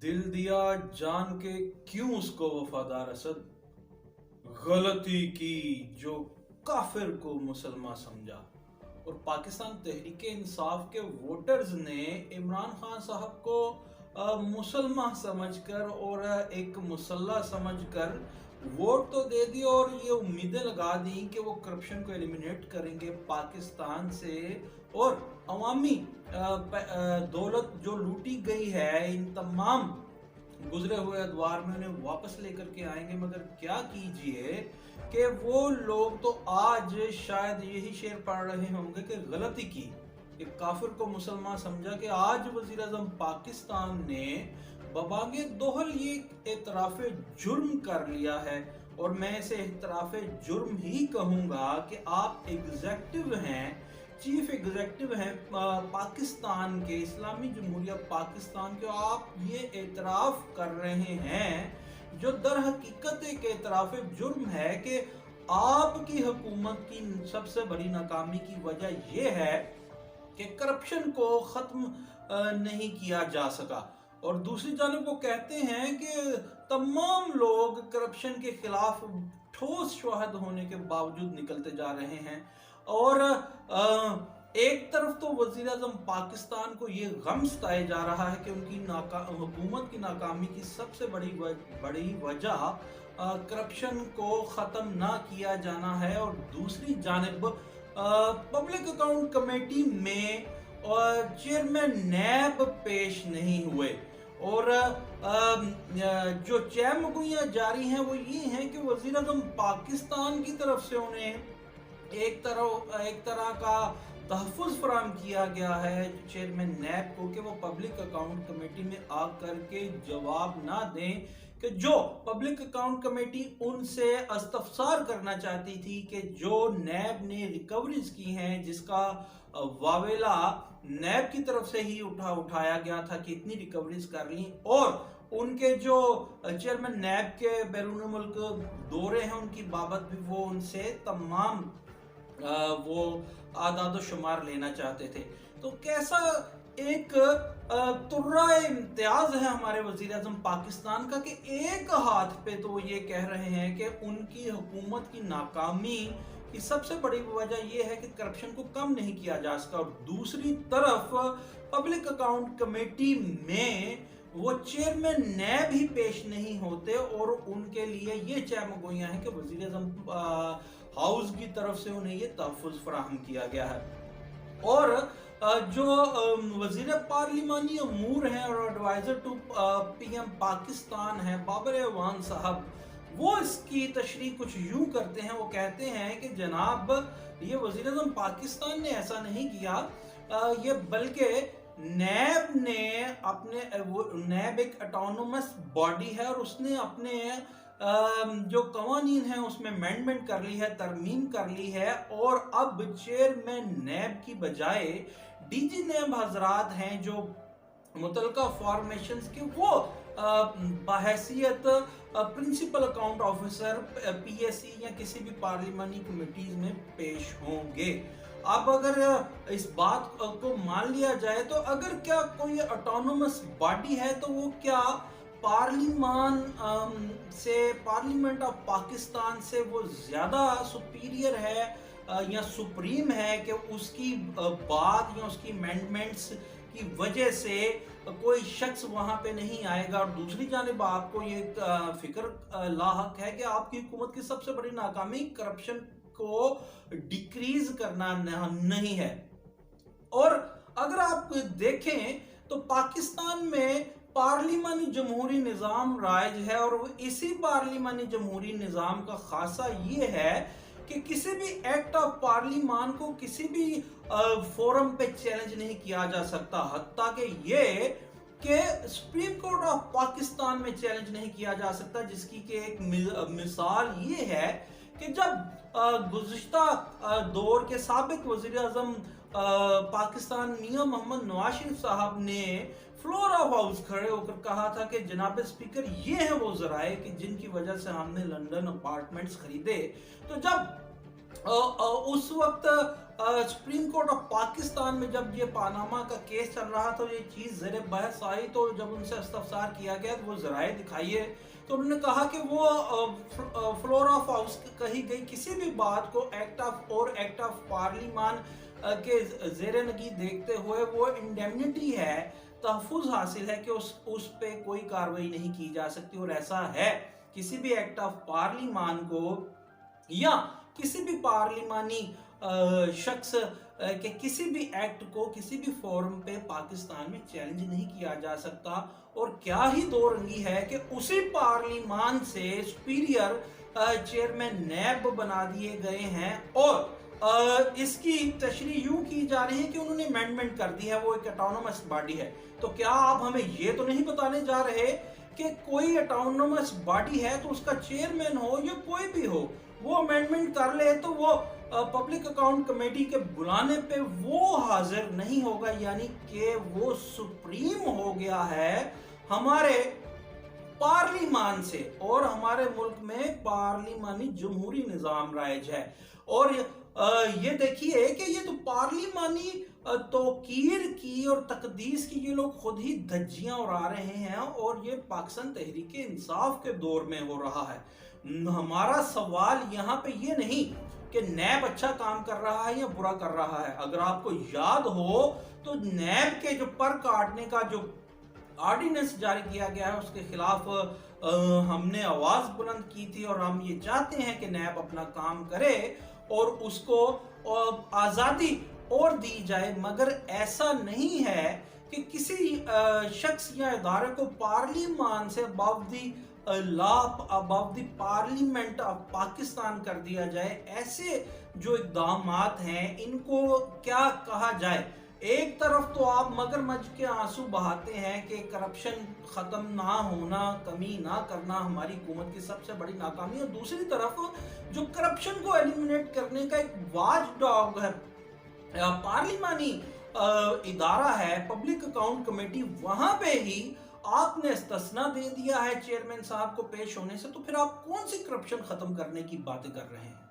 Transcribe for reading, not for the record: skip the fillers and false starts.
दिल दिया जान के क्यों उसको वफादार असद, गलती की जो काफिर को मुसलमान समझा। और पाकिस्तान तहरीक इंसाफ के वोटर्स ने इमरान खान साहब को मुसलमान समझकर और एक मुसल्ला समझकर वोट तो दे दिया और ये उम्मीदें लगा दी कि वो करप्शन को एलिमिनेट करेंगे पाकिस्तान से और अवामी दौलत जो लूटी गई है इन तमाम गुजरे हुए अदवार में उन्हें वापस लेकर के आएंगे। मगर क्या कीजिए कि वो लोग तो आज शायद यही शेर पढ़ रहे होंगे कि गलती की कि काफिर को मुसलमान समझा कि आज वजीर आजम पाकिस्तान ने बबागे दोहल ये एतराफ़ जुर्म कर लिया है। और मैं इसे एतराफ़ जुर्म ही कहूँगा कि आप एग्जेक्टिव हैं, चीफ एग्जेक्टिव हैं पाकिस्तान के, इस्लामी जमहूरिया पाकिस्तान के, आप ये एतराफ़ कर रहे हैं जो दर हकीकत एक एतराफ़ जुर्म है कि आपकी हुकूमत की सबसे बड़ी नाकामी की वजह यह है कि करप्शन को ख़त्म नहीं किया जा सका। और दूसरी जानिब वो कहते हैं कि तमाम लोग करप्शन के खिलाफ ठोस शवाहद होने के बावजूद निकलते जा रहे हैं। और एक तरफ तो वज़ीर आज़म पाकिस्तान को ये गम सताया जा रहा है कि उनकी हुकूमत की नाकामी की सबसे बड़ी वजह करप्शन को ख़त्म ना किया जाना है। और दूसरी जानिब पब्लिक अकाउंट कमेटी में चेयरमैन नैब पेश नहीं हुए और जो चहमगोइयाँ जारी हैं वो ये हैं कि वज़ीर आज़म पाकिस्तान की तरफ से उन्हें एक तरह का तहफ़्फ़ुज़ फराहम किया गया है चेयरमैन नैब को कि वो पब्लिक अकाउंट कमेटी में आकर के जवाब ना दें कि जो पब्लिक अकाउंट कमेटी उनसे इस्तफ़सार करना चाहती थी कि जो नैब ने रिकवरीज की हैं जिसका वावेला नैब की तरफ से ही उठाया गया था कि इतनी रिकवरीज कर ली, और उनके जो चेयरमैन नैब के बैरून मुल्क दौरे हैं उनकी बाबत भी वो उनसे तमाम वो आदाद शुमार लेना चाहते थे। तो कैसा एक तुर्रा इम्तियाज है हमारे वजीर आजम पाकिस्तान का कि एक हाथ पे तो ये कह रहे हैं कि उनकी हुकूमत की नाकामी की सबसे बड़ी वजह यह है कि करप्शन को कम नहीं किया जा सका, और दूसरी तरफ पब्लिक अकाउंट कमेटी में वो चेयरमैन नैब ही पेश नहीं होते और उनके लिए ये चहमगोइयां हैं कि वजीर आजम हाउस की तरफ से उन्हें ये तहफ़्फ़ुज़ फराहम किया गया है। और जो वजीर पार्लिमानी अमूर हैं और एडवाइजर टू पीएम पाकिस्तान है बाबर एवान साहब, वो इसकी तशरीह कुछ यूं करते हैं। वो कहते हैं कि जनाब ये वजीर आज़म पाकिस्तान ने ऐसा नहीं किया, ये बल्कि नैब ने नैब एक ऑटोनोमस बॉडी है और उसने अपने जो कवानीन है उसमें अमेंडमेंट कर ली है, तरमीम कर ली है, और अब चेयरमैन नैब की बजाय डीजी नैब हजरात हैं जो मुतलका फॉर्मेशंस के वो बहैसियत प्रिंसिपल अकाउंट ऑफिसर पीएससी या किसी भी पार्लिमानी कमेटीज में पेश होंगे। अब अगर इस बात को मान लिया जाए तो अगर क्या कोई ऑटोनोमस बॉडी है तो वो क्या पार्लियामेंट ऑफ पाकिस्तान से वो ज्यादा सुपीरियर है या सुप्रीम है कि उसकी बात या उसकी अमेंडमेंट्स की वजह से कोई शख्स वहां पे नहीं आएगा। और दूसरी जानिब आपको ये फिक्र लाहक है कि आपकी हुकूमत की सबसे बड़ी नाकामी करप्शन को डिक्रीज करना नहीं है। और अगर आप देखें तो पाकिस्तान में पार्लिमानी जमहूरी निज़ाम राइज है और इसी पार्लिमानी जमहूरी निज़ाम का खासा ये है कि किसी भी एक्ट ऑफ पार्लिमान को किसी भी फोरम पे चैलेंज नहीं किया जा सकता, हत्ता कि ये कि सुप्रीम कोर्ट ऑफ पाकिस्तान में चैलेंज नहीं किया जा सकता, जिसकी कि एक मिसाल ये है कि जब गुज़िश्ता दौर के साबिक वज़ीर आज़म पाकिस्तान मियां मोहम्मद नवाज शरीफ साहब ने फ्लोर ऑफ हाउस खड़े होकर कहा था कि जनाब स्पीकर ये है वो जराए कि जिनकी वजह से हमने लंदन अपार्टमेंट्स खरीदे। तो जब उस वक्त सुप्रीम कोर्ट ऑफ पाकिस्तान में जब ये पानामा का केस चल रहा था, ये चीज़ ज़ेर बहस आई, तो जब उनसे इस्तफसार किया गया तो वो ज़राए दिखाइए, तो उन्होंने कहा कि वो फ्लोर ऑफ हाउस कही गई किसी भी बात को एक्ट ऑफ पार्लिमान के ज़ेर नगीद देखते हुए वो इंडेमनिटी है, तहफ़्फ़ुज़ हासिल है कि उस पे कोई कार्रवाई नहीं की जा सकती। और ऐसा है, किसी भी एक्ट ऑफ पार्लिमान को या किसी भी पार्लिमानी शख्स के किसी भी एक्ट को किसी भी फोरम पे पाकिस्तान में चैलेंज नहीं किया जा सकता। और क्या ही दो रंगी है कि उसी पार्लिमान से सुपीरियर चेयरमैन नैब बना दिए गए हैं, और इसकी तशरीह यूं की जा रही है कि उन्होंने अमेंडमेंट कर दी है, वो एक ऑटोनोमस बॉडी है। तो क्या आप हमें ये तो नहीं बताने जा रहे कि कोई ऑटोनोमस बॉडी है तो उसका चेयरमैन हो या कोई भी हो, वो अमेंडमेंट कर ले तो वो पब्लिक अकाउंट कमेटी के बुलाने पे वो हाजिर नहीं होगा, यानी कि वो सुप्रीम हो गया है हमारे पार्लिमान से। और हमारे मुल्क में पार्लिमानी जमहूरी निज़ाम राइज है। और ये देखिए कि ये तो पार्लिमानी तौकीर की और तकदीस की ये लोग खुद ही धज्जियां उड़ा रहे हैं, और ये पाकिस्तान तहरीक इंसाफ के दौर में हो रहा है। हमारा सवाल यहाँ पे ये नहीं कि नैब अच्छा काम कर रहा है या बुरा कर रहा है। अगर आपको याद हो तो नैब के जो पर काटने का जो ऑर्डिनेंस जारी किया गया है उसके खिलाफ हमने आवाज बुलंद की थी, और हम ये चाहते हैं कि नैब अपना काम करे और उसको आज़ादी और दी जाए। मगर ऐसा नहीं है कि किसी शख्स या इदारे को पार्लिमान से above the law, above the parliament of Pakistan कर दिया जाए। ऐसे जो इक़दामात हैं इनको क्या कहा जाए? एक तरफ तो आप मगरमच्छ के आंसू बहाते हैं कि करप्शन खत्म ना होना, कमी ना करना हमारी हुकूमत की सबसे बड़ी नाकामी है, और दूसरी तरफ जो करप्शन को एलिमिनेट करने का एक वाच डॉग है, पार्लिमानी इदारा है पब्लिक अकाउंट कमेटी, वहां पे ही आपने इस्तिस्ना दे दिया है चेयरमैन साहब को पेश होने से। तो फिर आप कौन सी करप्शन खत्म करने की बातें कर रहे हैं?